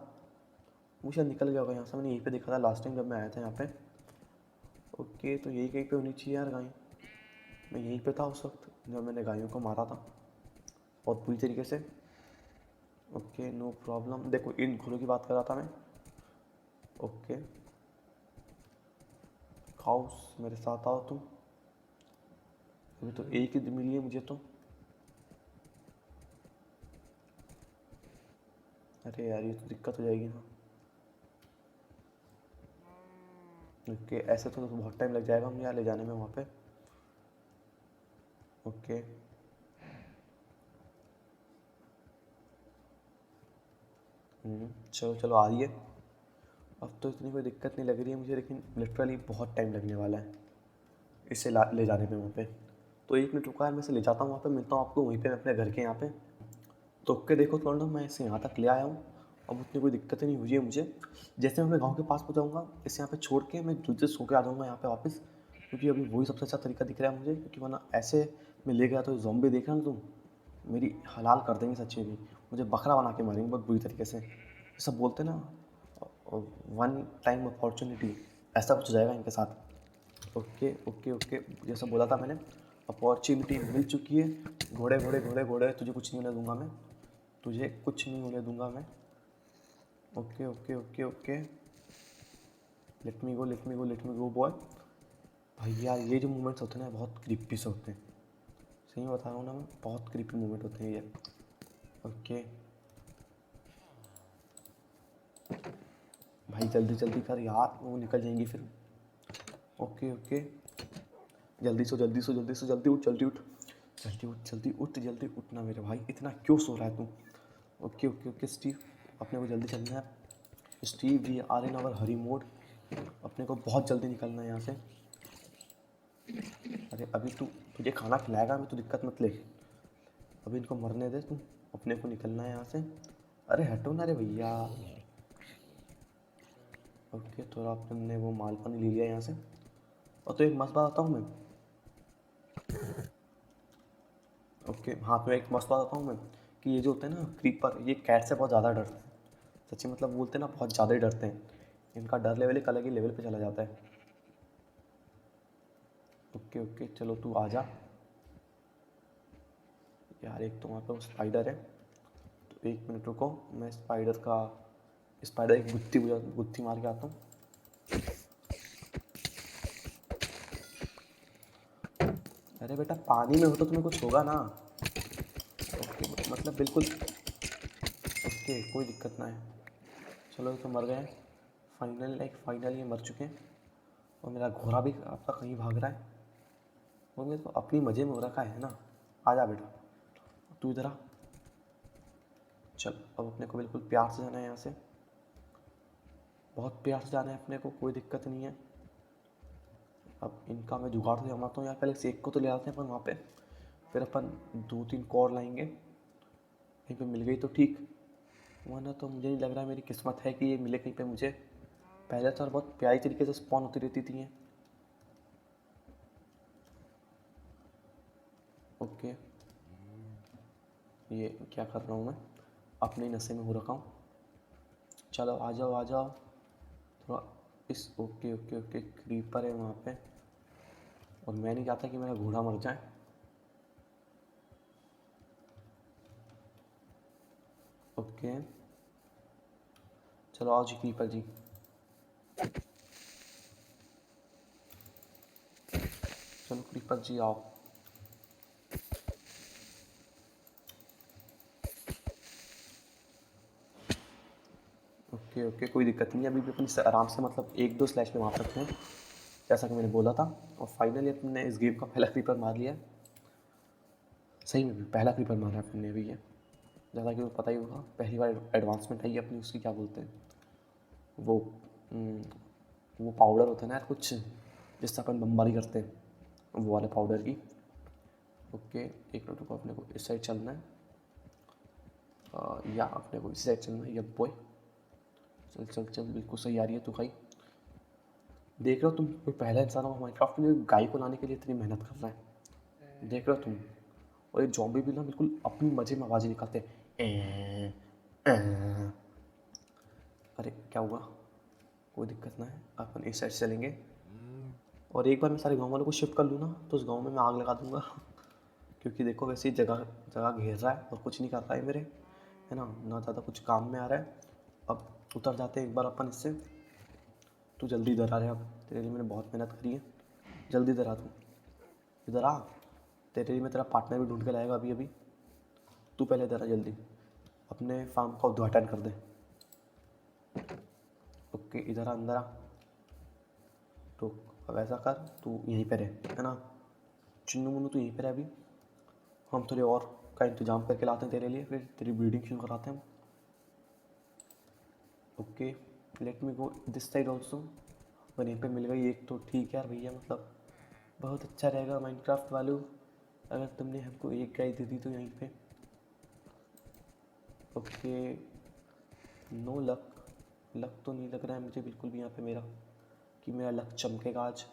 मुझे निकल गया होगा यहाँ से, मैंने यहीं पे देखा था लास्ट टाइम जब मैं आया था यहाँ पे। ओके तो यही कहीं पे होनी चाहिए यार गाय। मैं यहीं पे था उस वक्त जब मैंने गायों को मारा था बहुत बुरी तरीके से। Okay no problem. देखो इन घोड़ों की बात कर रहा था मैं। ओके काउस मेरे साथ आओ तुम। अभी तो एक ही मिली है मुझे तो। अरे यार ये तो दिक्कत हो जाएगी ना। ओके ऐसे तो बहुत टाइम लग जाएगा मुझे यहाँ ले जाने में वहाँ पे। ओके चलो चलो आ रही है। अब तो इतनी कोई दिक्कत नहीं लग रही है मुझे, लेकिन लिटरली बहुत टाइम लगने वाला है इसे ले जाने में वहाँ पे। तो 1 मिनट रुका है, मैं इसे ले जाता हूँ वहाँ पे, मिलता हूँ आपको वहीं पे अपने घर के यहाँ पे। तो ओके देखो थोड़ा मैं इसे यहाँ तक ले आया हूँ, अब उतनी कोई दिक्कत नहीं हुई है मुझे। जैसे मैं अपने गाँव के पास पहुँचाऊँगा इसे यहाँ पे छोड़ के मैं दूसरे सो के आ जाऊँगा यहाँ पे वापस, क्योंकि अभी वही सबसे अच्छा तरीका दिख रहा है मुझे। क्योंकि वरना ऐसे मैं ले गया तो ज़ॉम्बी देख रहा ना तुम, मेरी हलाल कर देंगे सच्ची में, मुझे बकरा बना के मारेंगे बहुत बुरी तरीके से। सब बोलते ना वन टाइम अपॉर्चुनिटी, ऐसा कुछ हो जाएगा इनके साथ। ओके ओके ओके जैसा बोला था मैंने, अपॉर्चुनिटी मिल चुकी है। घोड़े घोड़े घोड़े घोड़े, तुझे कुछ नहीं होने दूंगा मैं, तुझे कुछ नहीं होने दूंगा मैं। Okay okay okay okay let me go let me go let me गो बॉय। भाई यार ये जो मूवमेंट्स होते हैं ना बहुत क्रीपी से होते हैं, सही में बता रहा हूँ ना मैं, बहुत क्रीपी मूवमेंट होते हैं ये। ओके भाई जल्दी जल्दी कर यार, वो निकल जाएंगी फिर। ओके ओके जल्दी सो जल्दी सो जल्दी सो जल्दी उठ जल्दी उठ जल्दी उठ जल्दी उठ जल्दी उठना मेरे भाई, इतना क्यों सो रहा है तू। ओके ओके ओके स्टीव, अपने को जल्दी चलना है। Steve we are in our hurry mode, अपने को बहुत जल्दी निकलना है यहाँ से। अरे अभी तुझे खाना खिलाएगा मैं, तो दिक्कत मत ले, अभी इनको मरने दे तू, अपने को निकलना है यहाँ से। अरे हटो ना रे भैया। ओके तो आपने वो माल पानी ले लिया यहाँ से। और तो एक मस्त बात बताऊँ मैं। ओके हाँ तो एक मस्त बात बताऊँ मैं, कि ये जो होते हैं ना क्रीपर, ये कैट से बहुत ज़्यादा डरते हैं सच्ची, मतलब बोलते हैं ना बहुत ज़्यादा ही डरते हैं, इनका डर लेवल एक अलग ही लेवल पे चला जाता है। ओके ओके चलो तू आ जा यार। एक तो वहाँ पे वो स्पाइडर है, तो 1 मिनट रुको, मैं स्पाइडर एक गुत्थी मार के आता हूँ। अरे बेटा पानी में हो तो तुम्हें कुछ होगा ना। ओके मतलब बिल्कुल ओके कोई दिक्कत ना है। चलो ये तो मर गए फाइनली ये मर चुके हैं। और मेरा घोड़ा भी आपका कहीं भाग रहा है, और मेरे को अपनी मज़े में हो रखा है ना। आ जा बेटा तू इधर आ। चल अब अपने को बिल्कुल प्यार से जाना है यहाँ से, बहुत प्यार से जाना है अपने को, कोई दिक्कत नहीं है। अब इनका मैं जुगाड़ से जमाता हूँ यार, पहले सेक को तो ले आते हैं अपन वहाँ पे, फिर अपन 2-3 को और लाएंगे। कहीं पे मिल गई तो ठीक, वरना तो मुझे नहीं लग रहा मेरी किस्मत है कि ये मिले कहीं पे मुझे। पहले तो और बहुत प्यारी तरीके से स्पॉन होती रहती थी ये। ओके ये क्या कर रहा हूँ मैं, अपने ही नशे में हो रखा हूँ। चलो आ जाओ आ जाओ थोड़ा इस। ओके ओके ओके क्रीपर है वहाँ पे, और मैं नहीं चाहता कि मेरा घोड़ा मर जाए। ओके चलो आओ जी क्रीपर जी। चलो क्रीपर जी आओ। ओके ओके कोई दिक्कत नहीं है, अभी भी अपन आराम से मतलब 1-2 स्लैश में मार सकते हैं, जैसा कि मैंने बोला था। और फाइनली अपने इस गेम का पहला क्रीपर मार लिया। सही में भी पहला क्रीपर मारा है अपने भी ये, जैसा कि वो पता ही होगा पहली बार एडवांसमेंट आई अपनी, उसकी क्या बोलते हैं वो वो पाउडर होता है ना यार कुछ, जिससे अपन बमबारी करते हैं, वो वाले पाउडर की। ओके 1 मिनट को अपने को इस साइड चलना है। या अपने को इसी साइड चलना है। यप बॉय, चल चल चल, बिल्कुल सही आ रही है तू भाई। देख रहे हो तुम, कोई पहला इंसान हो माइनक्राफ्ट में जो गाय को लाने के लिए इतनी मेहनत कर रहा है, देख रहे हो तुम। और ये जॉम्बी भी ना बिल्कुल अपनी मजे में आवाज़ें निकालते हैं। अरे क्या हुआ, कोई दिक्कत ना है, अपन इस साइड चलेंगे। और एक बार मैं सारे गांव वालों को शिफ्ट कर लूँ ना तो उस गांव में मैं आग लगा दूंगा। क्योंकि देखो वैसे ही जगह जगह घेर रहा है और कुछ नहीं कर रहा है मेरे, है ना, ना ज़्यादा कुछ काम में आ रहा है। अब उतर जाते हैं एक बार अपन इससे। तू जल्दी इधर आ रहा है, अब तेरे लिए मैंने बहुत मेहनत करी है, जल्दी इधर आ तू, इधर आ। तेरे लिए मैं तेरा पार्टनर भी ढूंढ के लाएगा अभी अभी। तू पहले इधर आ जल्दी, अपने फार्म का उद्घाटन कर दे। ओके इधर आ, अंदर आ। तो अब ऐसा कर, तू यहीं पे रहे, है ना, चुन्नू मुन्नू तू यहीं पे रहे अभी। हम थोड़े और का इंतजाम करके लाते हैं तेरे लिए, फिर तेरी ब्रीडिंग शुरू कराते हैं हम। Okay let me go this side also. अगर यहीं पे मिल गई एक तो ठीक है यार भैया, मतलब बहुत अच्छा रहेगा माइनक्राफ्ट वालों, अगर तुमने हमको एक गाय दे दी तो यहीं पे। ओके नो लक, लक तो नहीं लग रहा है मुझे बिल्कुल भी यहाँ पे मेरा, कि मेरा लक चमकेगा आज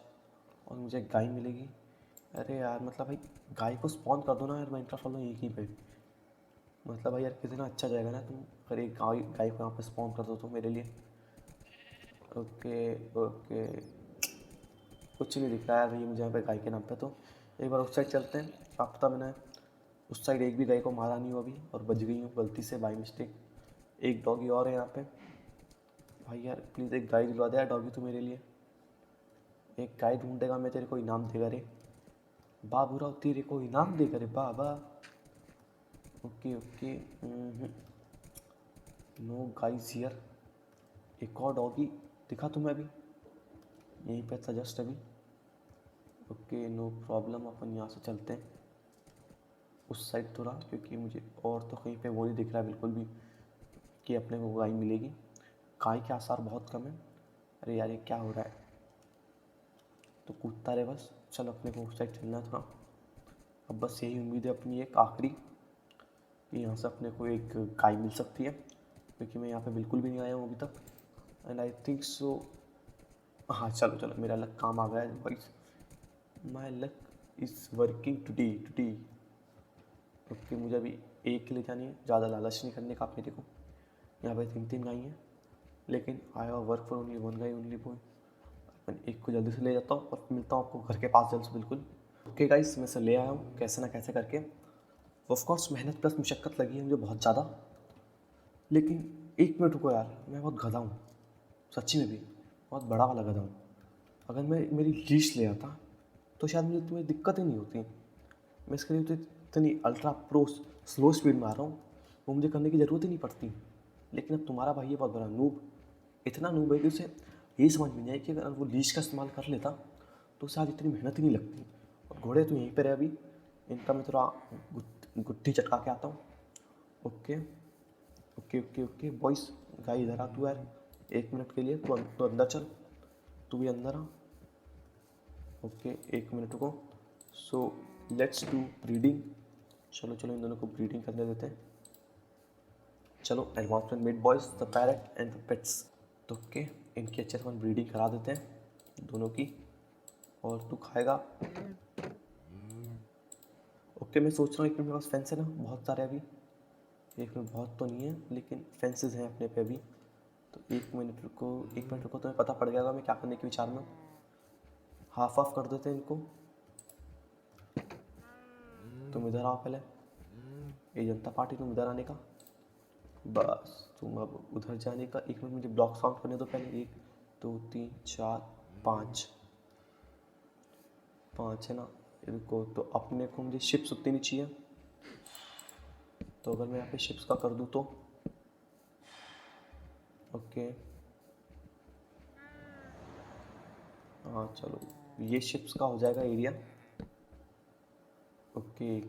और मुझे गाय मिलेगी। अरे यार मतलब भाई गाय को स्पॉन कर दो ना यार माइनक्राफ्ट वालों यहीं पे, मतलब भाई यार कितना अच्छा जाएगा ना तुम अगर एक गाय गाय को यहाँ पे स्पॉन कर दो तो मेरे लिए। ओके ओके, कुछ नहीं दिख रहा है भैया मुझे यहाँ पे गाय के नाम पे। तो एक बार उस साइड चलते हैं, क्या पता मैंने उस साइड एक भी गाय को मारा नहीं हो अभी और बच गई हूँ गलती से बाई मिस्टेक। एक डॉगी और है यहाँ पे, भाई यार प्लीज़ एक गाय दिलवा दे यार डॉगी तू मेरे लिए। एक गाय ढूंढेगा मैं तेरे को इनाम देगा रे बाबूराव, तेरे को इनाम देगा रे बाबा। Okay okay, no guys here. एक और डॉगी दिखा तुम्हें अभी यहीं पे था जस्ट अभी। ओके नो प्रॉब्लम, अपन यहाँ से चलते हैं उस साइड थोड़ा, क्योंकि मुझे और तो कहीं पे वो नहीं दिख रहा है बिल्कुल भी कि अपने को गाय मिलेगी। गाय के आसार बहुत कम है। अरे यार ये क्या हो रहा है, तो कूदता रहे बस, चल अपने को उस साइड चलना है थोड़ा। अब बस यही उम्मीद है अपनी एक आखिरी कि यहाँ से अपने को एक गाय मिल सकती है, क्योंकि मैं यहाँ पे बिल्कुल भी नहीं आया हूँ अभी तक। एंड आई थिंक सो, हाँ चलो चलो मेरा लक काम आ गया है भाई, my luck is working today today. Okay मुझे अभी एक ले जानी है, ज़्यादा लालच नहीं करने का आप मेरे को। यहाँ पे 3 गाय हैं, लेकिन I have work for only 1 guy only boy. अपन एक को जल्दी से ले जाता हूँ और मिलता हूँ आपको घर के पास जल्द से बिल्कुल। ओके गाइस मैं से ले आया हूँ कैसे ना कैसे करके। ऑफ कोर्स मेहनत प्लस मुशक्क़त लगी है मुझे बहुत ज़्यादा, लेकिन एक मिनट रुको यार, मैं बहुत गधा हूँ सच्ची में भी, बहुत बड़ा वाला गधा हूँ। अगर मैं मेरी लीश ले आता तो शायद मुझे तुम्हें दिक्कत ही नहीं होती। मैं इसके लिए तो इतनी अल्ट्रा प्रो स्लो स्पीड में आ रहा हूँ, वो मुझे करने की ज़रूरत ही नहीं पड़ती। लेकिन अब तुम्हारा भाई है बहुत बड़ा नूब, इतना नूब है कि उसे यही समझ में नहीं आए कि अगर वो लीश का इस्तेमाल कर लेता तो उसे आज इतनी मेहनत ही नहीं लगती। और घोड़े तो यहीं पर है अभी, इनका मैं थोड़ा गुट्ठी चटका के आता हूँ। Okay okay okay okay boys, guy इधर आ तू यार 1 मिनट के लिए, तू अंदर चल, तू भी अंदर आ। ओके 1 मिनट रुको, सो लेट्स डू ब्रीडिंग। चलो चलो इन दोनों को ब्रीडिंग करने देते हैं। चलो advancement made boys the parrot and the pets. तो ओके इनकी अच्छे से हम ब्रीडिंग करा देते हैं दोनों की, और तू खाएगा। ओके मैं सोच रहा हूँ एक मिनट, मेरे पास फेंस है ना बहुत सारे अभी, एक मिनट बहुत तो नहीं है लेकिन फेंसेस हैं अपने पे अभी। तो 1 मिनट रुको, 1 मिनट रुको, तुम्हें पता पड़ जाएगा मैं क्या करने के विचार में हूँ। हाफ ऑफ कर देते हैं इनको, तुम इधर आओ पहले, ये जनता पार्टी तुम इधर आने का, बस तुम अब उधर जाने का। 1 मिनट मुझे ब्लॉक काउंट करने दो पहले, 1 2 3 4 5 5 है ना। इनको तो अपने को मुझे शिप्स उतनी नहीं चाहिए, तो अगर मैं यहाँ पे शिप्स का कर दूँ तो ओके, हाँ चलो ये शिप्स का हो जाएगा एरिया। ओके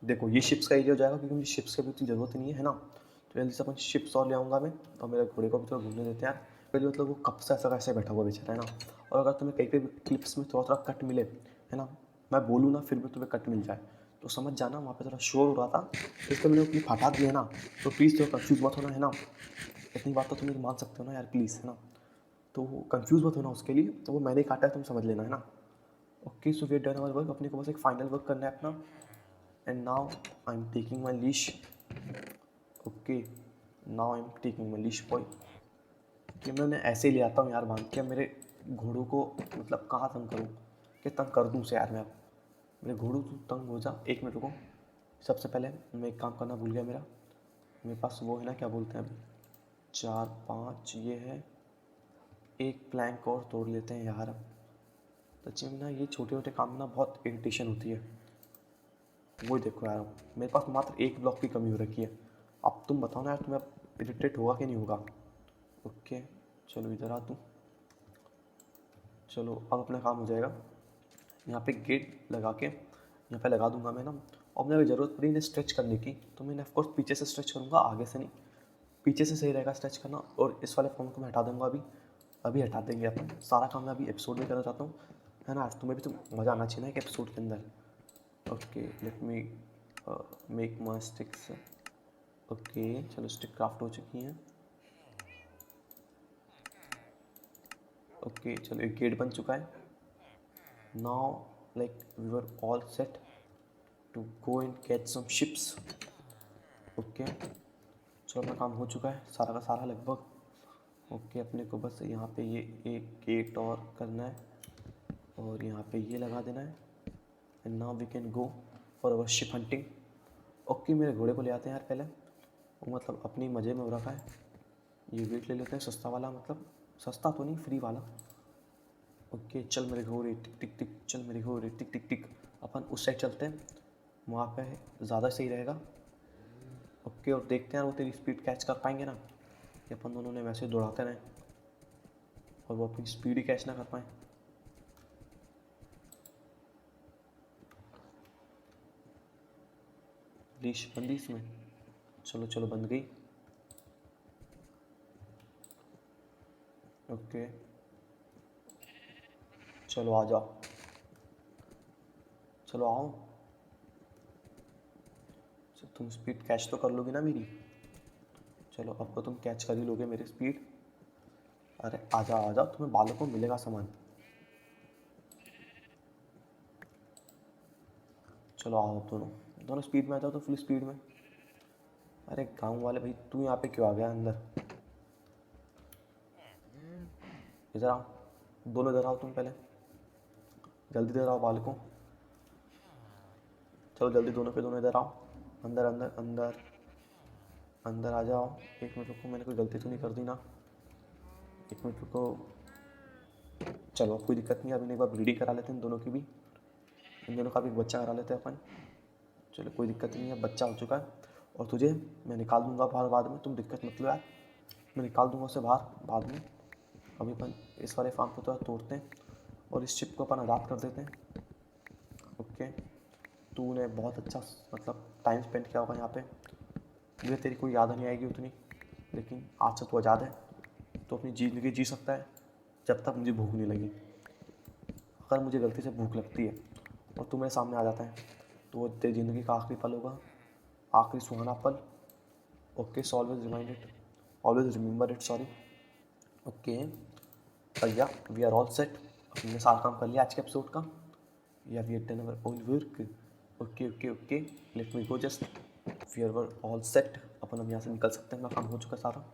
देखो ये शिप्स का एरिया हो जाएगा, क्योंकि मुझे शिप्स की भी उतनी ज़रूरत नहीं है ना। तो जल्दी से अपन शिप्स और ले आऊँगा मैं, और मेरे घोड़े को भी थोड़ा घूमने देते हैं यार। पहले मतलब वो कब से ऐसा कैसे बैठा हुआ बेचारा है ना। और अगर तुम्हें कहीं पे भी क्लिप्स में थोड़ा थोड़ा कट मिले है ना, मैं बोलूँ ना फिर भी तुम्हें कट मिल जाए, तो समझ जाना, वहाँ पे थोड़ा शोर हो रहा था, इसलिए मैंने वो क्लिप हटा दिया ना। तो प्लीज़ तो कंफ्यूज मत होना, है ना। इतनी बात तो तुम मेरी मान सकते हो ना यार, प्लीज़, है ना। तो कंफ्यूज मत होना उसके लिए, तो वो मैंने काटा है, तुम समझ लेना, है ना। Okay, so we are done our work, अपने को बस एक फाइनल वर्क करना है अपना। And now I am taking my leash. Okay, now I am taking my leash boy. कि मैंने ऐसे ही ले आता हूँ यार बांध के, मेरे घोड़ों को मतलब कहाँ तंग करूँ, कि तंग कर दूँ उसे यार मैं अब। मेरे घोड़ों तू तंग हो जा, एक मिनट रुको। सबसे पहले मैं एक काम करना भूल गया, मेरे पास वो है ना, क्या बोलते हैं अभी, 4 5 ये है। एक प्लैंक और तोड़ लेते हैं यार अब। सच्ची में ना ये छोटे छोटे काम में ना बहुत इरिटेशन होती है। वही देखो यार, अब मेरे पास मात्र एक ब्लॉक की कमी हो रखी है। अब तुम बताओ ना यार, तुम्हें अब इरिटेट होगा कि नहीं होगा। ओके, चलो इधर आ तू। चलो अब अपना काम हो जाएगा। यहाँ पे गेट लगा के यहाँ पे लगा दूंगा मैं ना। और मुझे अगर ज़रूरत पड़ी इन्हें स्ट्रेच करने की, तो मैं ऑफकोर्स पीछे से स्ट्रेच करूँगा, आगे से नहीं। पीछे से सही रहेगा स्ट्रेच करना। और इस वाले फोन को मैं हटा दूंगा अभी। अभी हटा देंगे अपन, सारा काम मैं अभी एपिसोड में करना चाहता हूँ, है ना। तुम्हें भी तो मज़ा आना चाहिए ना एक एपिसोड के अंदर। ओके, लेट मी मेक माई स्टिक्स। ओके, चलो स्टिक क्राफ्ट हो चुकी हैं। ओके, चलो एक गेट बन चुका है। Now like we were all set to go and catch some sheeps. Okay, चलो अपना काम हो चुका है सारा का सारा लगभग। ओके, अपने को बस यहाँ पे ये एक गेट और करना है, और यहाँ पे ये लगा देना है। And now we can go for our sheep hunting. Okay, मेरे घोड़े को ले आते हैं यार पहले, वो मतलब अपनी मज़े में हो रखा है। ये वेट ले लेते हैं सस्ता वाला, मतलब सस्ता तो नहीं, फ्री वाला। ओके, चल मेरे घोड़े टिक टिक टिक, चल मेरे घोड़े टिक टिक टिक। अपन उस साइड चलते हैं, वहाँ पे ज़्यादा सही रहेगा। ओके, और देखते हैं वो तेरी स्पीड कैच कर पाएंगे ना, कि अपन दोनों ने वैसे दौड़ाते रहें और वो अपनी स्पीड ही कैच ना कर पाएँ। लीश बंदी इसमें, चलो चलो बंद गई। ओके, चलो आ जाओ, चलो आओ। तुम स्पीड कैच तो कर लोगे ना मेरी। चलो अब तो तुम कैच कर ही लोगे मेरी स्पीड। अरे आजा आजा, तुम्हें बालों को मिलेगा सामान। चलो आओ, दोनों दोनों स्पीड में आ जाओ, तो फुल स्पीड में। अरे गाँव वाले भाई, तू यहाँ पे क्यों आ गया अंदर। इधर आओ, दोनों इधर आओ तुम पहले, जल्दी इधर आओ बालकों। चलो जल्दी दोनों के दोनों इधर आओ, अंदर अंदर अंदर अंदर आ जाओ। एक मिनट रुको, मैंने कोई गलती तो नहीं कर दी ना। एक मिनट रुको। चलो कोई दिक्कत नहीं, अभी एक बार ब्रीडिंग करा लेते हैं इन दोनों की भी। इन दोनों का भी एक बच्चा करा लेते हैं अपन। चलो कोई दिक्कत नहीं है, बच्चा हो चुका है। और तुझे मैं निकाल दूंगा बाहर बाद में, तुम दिक्कत मत लो यार। मैं निकाल दूंगा उसे बाहर बाद में। अभी अपन इस वाले फार्म को थोड़ा तोड़ते हैं और इस चिप को अपन आज़ाद कर देते हैं। ओके, तूने बहुत अच्छा मतलब टाइम स्पेंड किया होगा यहाँ पे। मुझे तेरी कोई याद नहीं आएगी उतनी, लेकिन आज से तू आज़ाद है, तो अपनी ज़िंदगी जी सकता है जब तक मुझे भूख नहीं लगी। अगर मुझे गलती से भूख लगती है और तू मेरे सामने आ जाता है, तो वो तेरी ज़िंदगी का आखिरी पल होगा, आखिरी सुहाना पल। Okay, so always remind it, always remember it, sorry. Okay भैया, वी आर ऑल सेट। हमने सारा काम कर लिया आज के एपिसोड का। या we are done our own work. Okay okay okay, let me go just. We are all set, अपन हम यहाँ से निकल सकते हैं, अपना काम हो चुका सारा।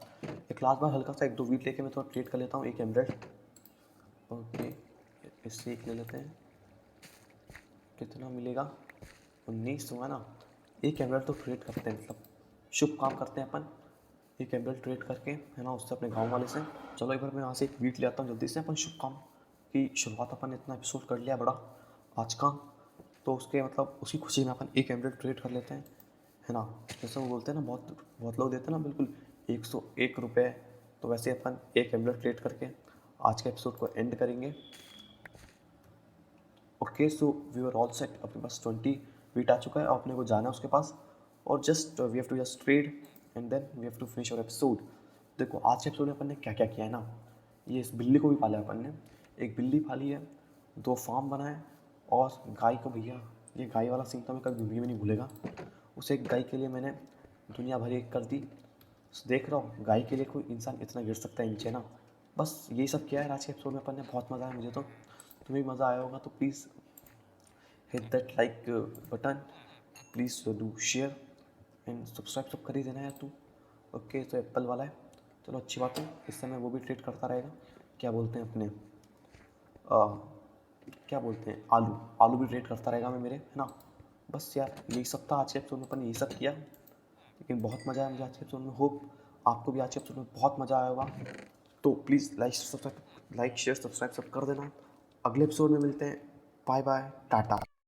एक लास्ट बार हल्का सा 1 2 वीट लेके मैं थोड़ा ट्रेड कर लेता हूँ, एक एमरेड। ओके, इससे एक ले लेते हैं, कितना मिलेगा, 19 हुआ ना। एक एमरेड तो ट्रेड करते हैं, मतलब शुभ काम करते हैं अपन। एक एमरेड ट्रेड करके, है ना, उससे अपने गांव वाले से। चलो एक बार मैं यहाँ से एक वीट ले आता हूँ जल्दी से। अपन शुभ काम की शुरुआत अपन ने इतना एपिसोड कर लिया बड़ा आज का, तो उसके मतलब उसी खुशी में अपन एक एमरेड ट्रेड कर लेते हैं, है ना। जैसे वो बोलते हैं ना, बहुत बहुत लोग देते हैं ना बिल्कुल 101 रुपये, तो वैसे अपन एक एमरेड ट्रेड करके आज के एपिसोड को एंड करेंगे। Okay, so we are all set, अपने पास 20 वीट आ चुका है और अपने को जाना है उसके पास। और just we have to just trade and then we have to finish our episode. देखो आज के एपिसोड में अपन ने क्या क्या किया है ना, ये इस बिल्ली को भी पाला है अपन ने। एक बिल्ली पाली है, 2 फार्म बनाए, और गाय को भैया ये गाय वाला सीन तो मैं कभी ज़िंदगी में नहीं भूलेगा। उस एक गाय के लिए मैंने दुनिया भरी कर दी। देख रहा हूँ गाय के लिए कोई इंसान इतना गिर सकता है नीचे ना। बस यही सब किया है आज के एपिसोड में अपन ने, बहुत मज़ा आया मुझे तो। तुम्हें भी मज़ा आया होगा तो please hit that like button, please do share and subscribe सब कर ही देना यार तू। ओके तो एप्पल वाला है, चलो अच्छी बात है। इस समय वो भी ट्रीट करता रहेगा। क्या बोलते हैं अपने क्या बोलते हैं, आलू आलू भी ट्रीट करता रहेगा मैं मेरे, है ना। बस यार यही सब था आज के एपिसोड में, अपन ने यही सब किया। लेकिन बहुत मज़ा आया मुझे आज के एपिसोड में। होप आपको भी आज के एपिसोड में बहुत मज़ा आया होगा। तो प्लीज़ लाइक शेयर सब्सक्राइब सब कर देना। अगले एपिसोड में मिलते हैं। Bye bye, Tata.